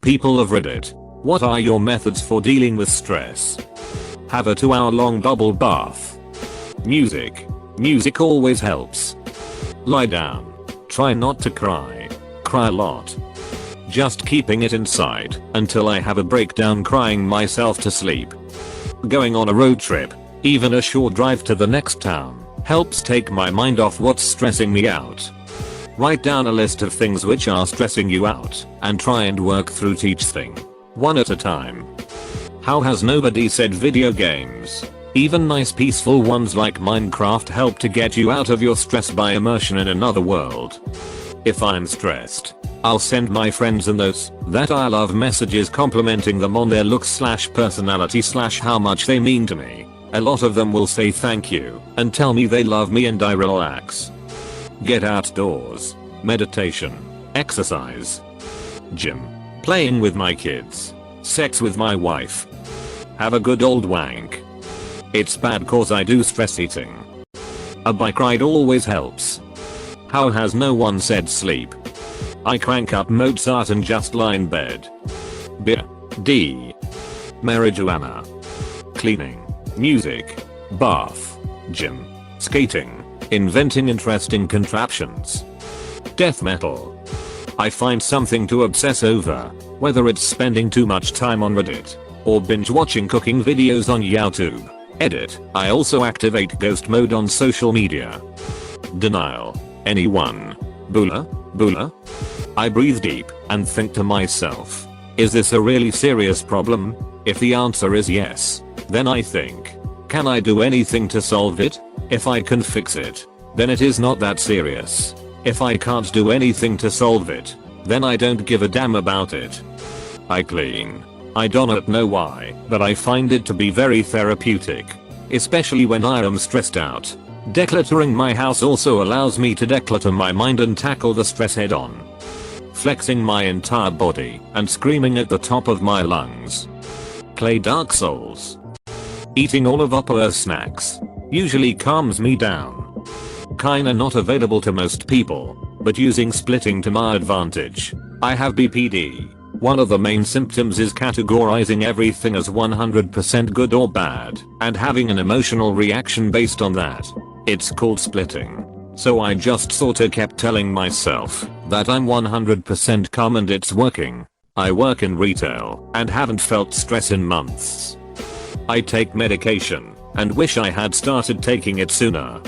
People of Reddit, what are your methods for dealing with stress? Have a 2-hour-long bubble bath. Music. Music always helps. Lie down. Try not to cry. Cry a lot. Just keeping it inside until I have a breakdown crying myself to sleep. Going on a road trip, even a short drive to the next town, helps take my mind off what's stressing me out. Write down a list of things which are stressing you out and try and work through each thing, one at a time. How has nobody said video games? Even nice peaceful ones like Minecraft help to get you out of your stress by immersion in another world. If I'm stressed, I'll send my friends and those that I love messages complimenting them on their looks/personality/how much they mean to me. A lot of them will say thank you and tell me they love me and I relax. Get outdoors. Meditation. Exercise. Gym. Playing with my kids. Sex with my wife. Have a good old wank. It's bad cause I do stress eating. A bike ride always helps. How has no one said sleep? I crank up Mozart and just lie in bed. Beer. D. Marijuana. Cleaning. Music. Bath. Gym. Skating. Inventing interesting contraptions. Death metal. I find something to obsess over, whether it's spending too much time on Reddit or binge watching cooking videos on YouTube. Edit. I also activate ghost mode on social media. Denial. Anyone? Bula? Bula? I breathe deep and think to myself, is this a really serious problem? If the answer is yes, then I think, can I do anything to solve it? If I can fix it, then it is not that serious. If I can't do anything to solve it, then I don't give a damn about it. I clean. I don't know why, but I find it to be very therapeutic. Especially when I am stressed out. Decluttering my house also allows me to declutter my mind and tackle the stress head on. Flexing my entire body and screaming at the top of my lungs. Play Dark Souls. Eating all of Opera's snacks usually calms me down. Kinda not available to most people, but using splitting to my advantage. I have BPD. One of the main symptoms is categorizing everything as 100% good or bad and having an emotional reaction based on that. It's called splitting. So I just sorta kept telling myself that I'm 100% calm and it's working. I work in retail and haven't felt stress in months. I take medication and wish I had started taking it sooner.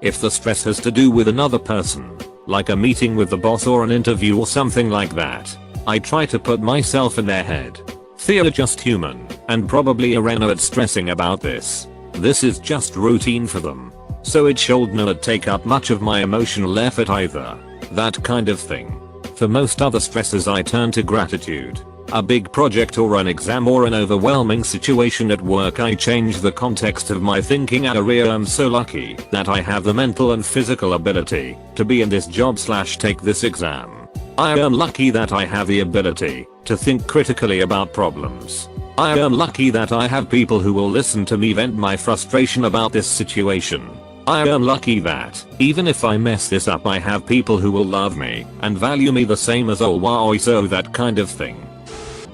If the stress has to do with another person, like a meeting with the boss or an interview or something like that, I try to put myself in their head. They're just human and probably aren't at stressing about this. This is just routine for them. So it should not take up much of my emotional effort either. That kind of thing. For most other stresses I turn to gratitude. A big project or an exam or an overwhelming situation at work, I change the context of my thinking. I'm so lucky that I have the mental and physical ability to be in this job/take this exam. I am lucky that I have the ability to think critically about problems. I am lucky that I have people who will listen to me vent my frustration about this situation. I am lucky that, even if I mess this up, I have people who will love me and value me the same as always. So that kind of thing.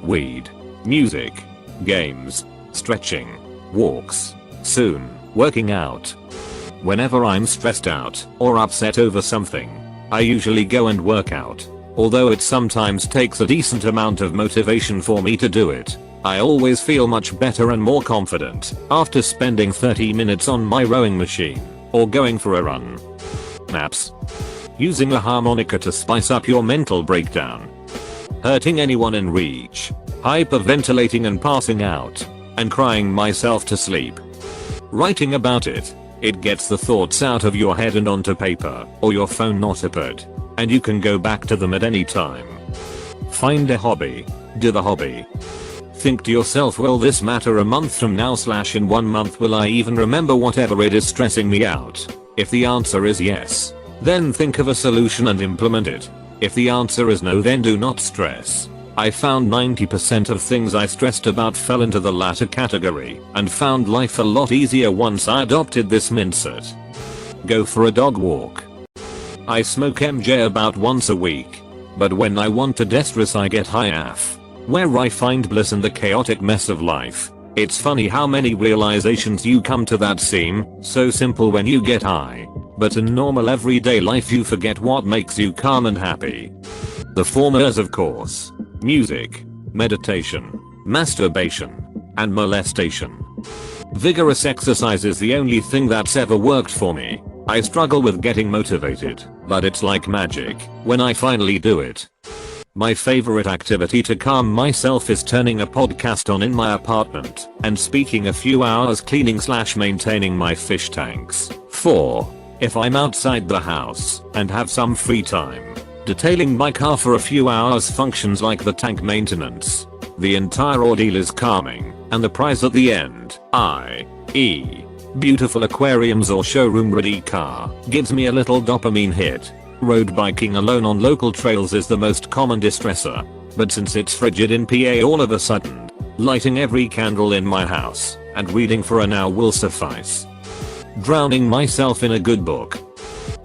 Weed. Music. Games. Stretching. Walks. Soon, working out. Whenever I'm stressed out or upset over something, I usually go and work out. Although it sometimes takes a decent amount of motivation for me to do it, I always feel much better and more confident after spending 30 minutes on my rowing machine or going for a run. Naps. Using a harmonica to spice up your mental breakdown. Hurting anyone in reach. Hyperventilating and passing out. And crying myself to sleep. Writing about it. It gets the thoughts out of your head and onto paper or your phone notepad. And you can go back to them at any time. Find a hobby. Do the hobby. Think to yourself, will this matter a month from now/in 1 month? Will I even remember whatever it is stressing me out? If the answer is yes, then think of a solution and implement it. If the answer is no, then do not stress. I found 90% of things I stressed about fell into the latter category and found life a lot easier once I adopted this mindset. Go for a dog walk. I smoke MJ about once a week, but when I want to de-stress I get high AF. where I find bliss in the chaotic mess of life. It's funny how many realizations you come to that seem so simple when you get high, but in normal everyday life you forget what makes you calm and happy. The former is of course music, meditation, masturbation, and molestation. Vigorous exercise is the only thing that's ever worked for me. I struggle with getting motivated, but it's like magic when I finally do it. My favorite activity to calm myself is turning a podcast on in my apartment and speaking a few hours cleaning/maintaining my fish tanks. 4. If I'm outside the house and have some free time, detailing my car for a few hours functions like the tank maintenance. The entire ordeal is calming, and the prize at the end, i.e. beautiful aquariums or showroom ready car, gives me a little dopamine hit. Road biking alone on local trails is the most common distressor, but since it's frigid in PA all of a sudden, lighting every candle in my house and reading for an hour will suffice. Drowning myself in a good book.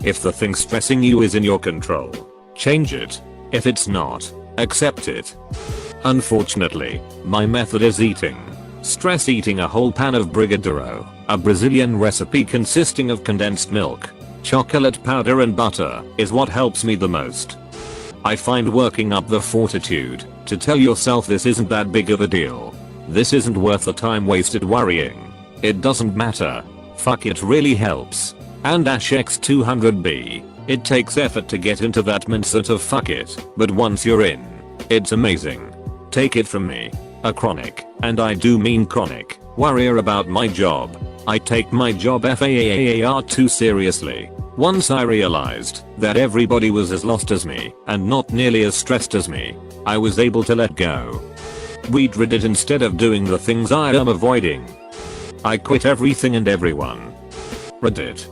If the thing stressing you is in your control, change it. If it's not, accept it. Unfortunately, my method is eating. Stress eating a whole pan of brigadeiro, a Brazilian recipe consisting of condensed milk, chocolate powder and butter, is what helps me the most. I find working up the fortitude to tell yourself this isn't that big of a deal. This isn't worth the time wasted worrying. It doesn't matter. Fuck it really helps. And X200B. It takes effort to get into that mindset of fuck it, but once you're in, it's amazing. Take it from me, a chronic, and I do mean chronic, worrier about my job. I take my job far too seriously. Once I realized that everybody was as lost as me and not nearly as stressed as me, I was able to let go. We'd read it instead of doing the things I am avoiding. I quit everything and everyone. Reddit.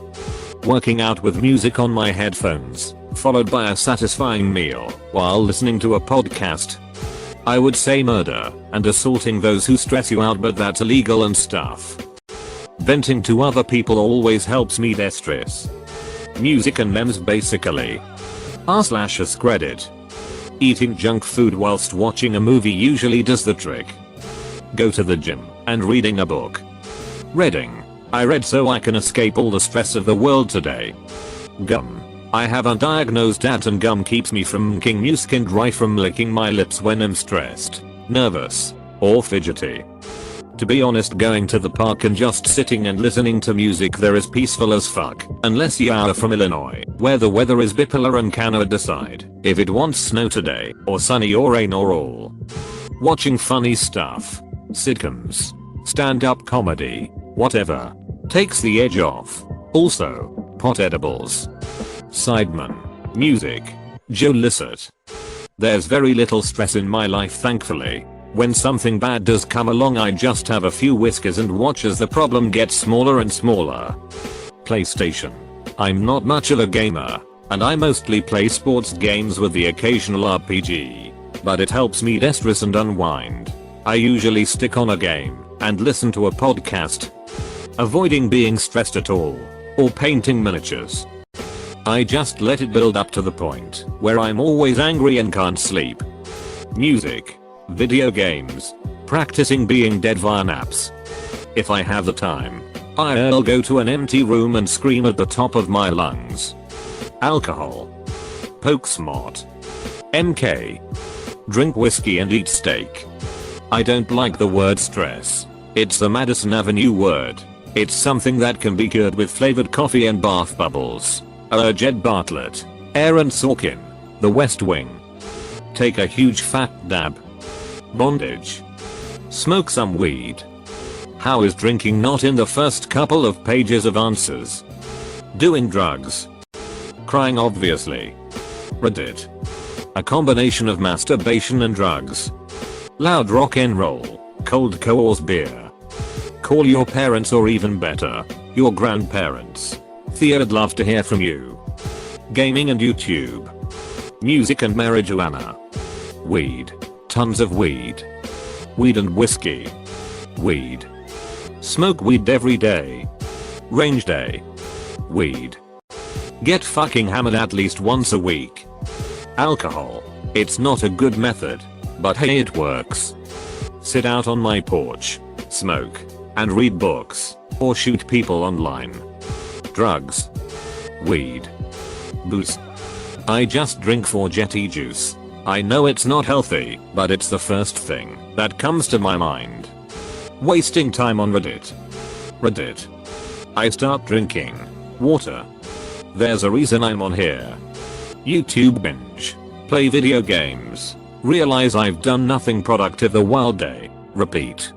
Working out with music on my headphones, followed by a satisfying meal while listening to a podcast. I would say murder and assaulting those who stress you out, but that's illegal and stuff. Venting to other people always helps me de-stress. Music and memes basically. r/AskReddit. Eating junk food whilst watching a movie usually does the trick. Go to the gym and reading a book. Reading. I read so I can escape all the stress of the world today. Gum. I have undiagnosed ADD and gum keeps me from making music and dry from licking my lips when I'm stressed, nervous, or fidgety. To be honest, going to the park and just sitting and listening to music there is peaceful as fuck, unless you are from Illinois, where the weather is bipolar and cannot decide if it wants snow today, or sunny or rain or all. Watching funny stuff, sitcoms, stand-up comedy, whatever, takes the edge off. Also, pot edibles. Sideman. Music. Joe Lissett. There's very little stress in my life thankfully. When something bad does come along I just have a few whiskeys and watch as the problem gets smaller and smaller. PlayStation. I'm not much of a gamer, and I mostly play sports games with the occasional RPG. But it helps me de-stress and unwind. I usually stick on a game and listen to a podcast. Avoiding being stressed at all, or painting miniatures. I just let it build up to the point where I'm always angry and can't sleep. Music. Video games. Practicing being dead via naps. If I have the time, I'll go to an empty room and scream at the top of my lungs. Alcohol. Poke smart. MK. Drink whiskey and eat steak. I don't like the word stress. It's the Madison Avenue word. It's something that can be cured with flavored coffee and bath bubbles. Jed Bartlett. Aaron Sorkin. The West Wing. Take a huge fat dab. Bondage. Smoke some weed. How is drinking not in the first couple of pages of answers? Doing drugs. Crying obviously. Reddit. A combination of masturbation and drugs. Loud rock and roll. Cold Coors beer. Call your parents or even better, your grandparents. I'd love to hear from you. Gaming and YouTube. Music and marijuana. Weed. Tons of weed. Weed and whiskey. Weed. Smoke weed every day. Range day. Weed. Get fucking hammered at least once a week. Alcohol. It's not a good method. But hey, it works. Sit out on my porch, smoke, and read books, or shoot people online. Drugs. Weed. Booze. I just drink 4 jetty juice. I know it's not healthy, but it's the first thing that comes to my mind. Wasting time on Reddit. Reddit. I start drinking water. There's a reason I'm on here. YouTube binge. Play video games. Realize I've done nothing productive the whole day. Repeat.